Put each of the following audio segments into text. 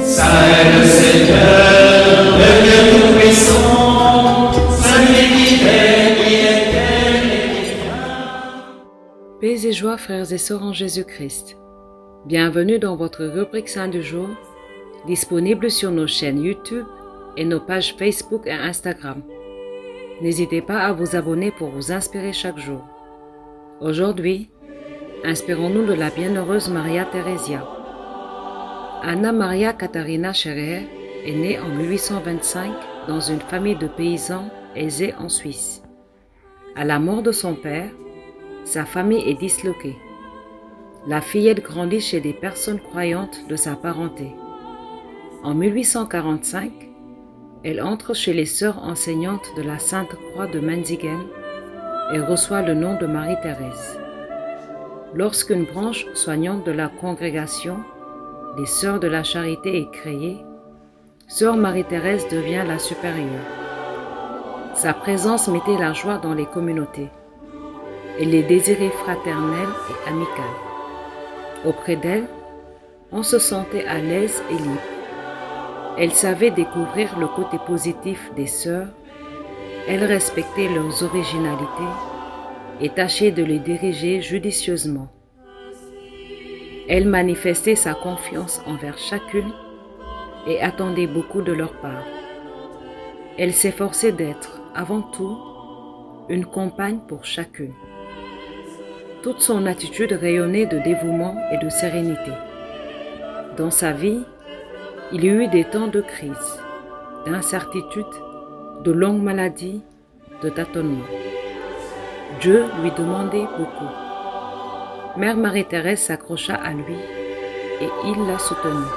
Saint le Seigneur, le Dieu Tout-Puissant, celui qui est, qui était et qui vient. Paix et joie, frères et sœurs en Jésus-Christ. Bienvenue dans votre rubrique Saint du jour, disponible sur nos chaînes YouTube et nos pages Facebook et Instagram. N'hésitez pas à vous abonner pour vous inspirer chaque jour. Aujourd'hui, inspirons-nous de la bienheureuse Maria Theresia. Anna Maria Katharina Scherer est née en 1825 dans une famille de paysans aisés en Suisse. À la mort de son père, sa famille est disloquée. La fillette grandit chez des personnes croyantes de sa parenté. En 1845, elle entre chez les sœurs enseignantes de la Sainte Croix de Menzingen et reçoit le nom de Marie-Thérèse. Lorsqu'une branche soignante de la congrégation, les Sœurs de la Charité, est créée, Sœur Marie-Thérèse devient la supérieure. Sa présence mettait la joie dans les communautés et les désirés fraternels et amicaux. Auprès d'elle, on se sentait à l'aise et libre. Elle savait découvrir le côté positif des sœurs, elle respectait leurs originalités et tâchait de les diriger judicieusement. Elle manifestait sa confiance envers chacune et attendait beaucoup de leur part. Elle s'efforçait d'être, avant tout, une compagne pour chacune. Toute son attitude rayonnait de dévouement et de sérénité. Dans sa vie, il y eut des temps de crise, d'incertitude, de longues maladies, de tâtonnements. Dieu lui demandait beaucoup. Mère Marie-Thérèse s'accrocha à lui et il la soutenait.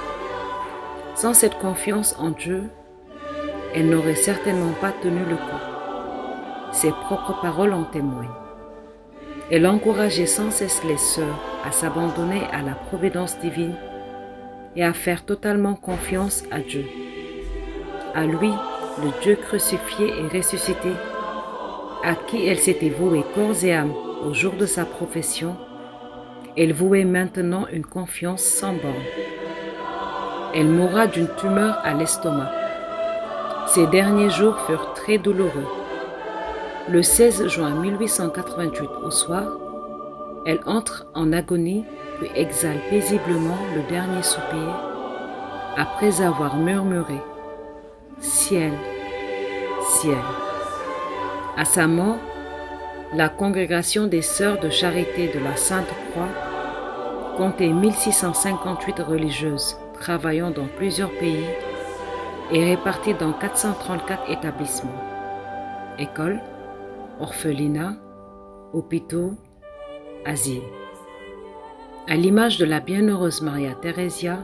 Sans cette confiance en Dieu, elle n'aurait certainement pas tenu le coup. Ses propres paroles en témoignent. Elle encourageait sans cesse les sœurs à s'abandonner à la providence divine et à faire totalement confiance à Dieu. À lui, le Dieu crucifié et ressuscité, à qui elle s'était vouée corps et âme au jour de sa profession, elle vouait maintenant une confiance sans borne. Elle mourra d'une tumeur à l'estomac. Ses derniers jours furent très douloureux. Le 16 juin 1888 au soir, elle entre en agonie puis exhale paisiblement le dernier soupir après avoir murmuré « Ciel, ciel ». À sa mort, la congrégation des Sœurs de Charité de la Sainte Croix comptait 1658 religieuses travaillant dans plusieurs pays et réparties dans 434 établissements, écoles, orphelinats, hôpitaux, asiles. À l'image de la bienheureuse Maria Theresia,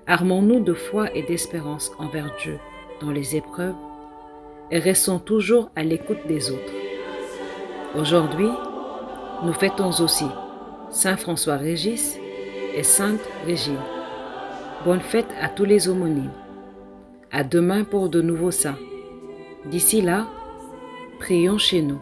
armons-nous de foi et d'espérance envers Dieu dans les épreuves et restons toujours à l'écoute des autres. Aujourd'hui, nous fêtons aussi Saint François Régis et Sainte Régine. Bonne fête à tous les homonymes. À demain pour de nouveaux saints. D'ici là, prions chez nous.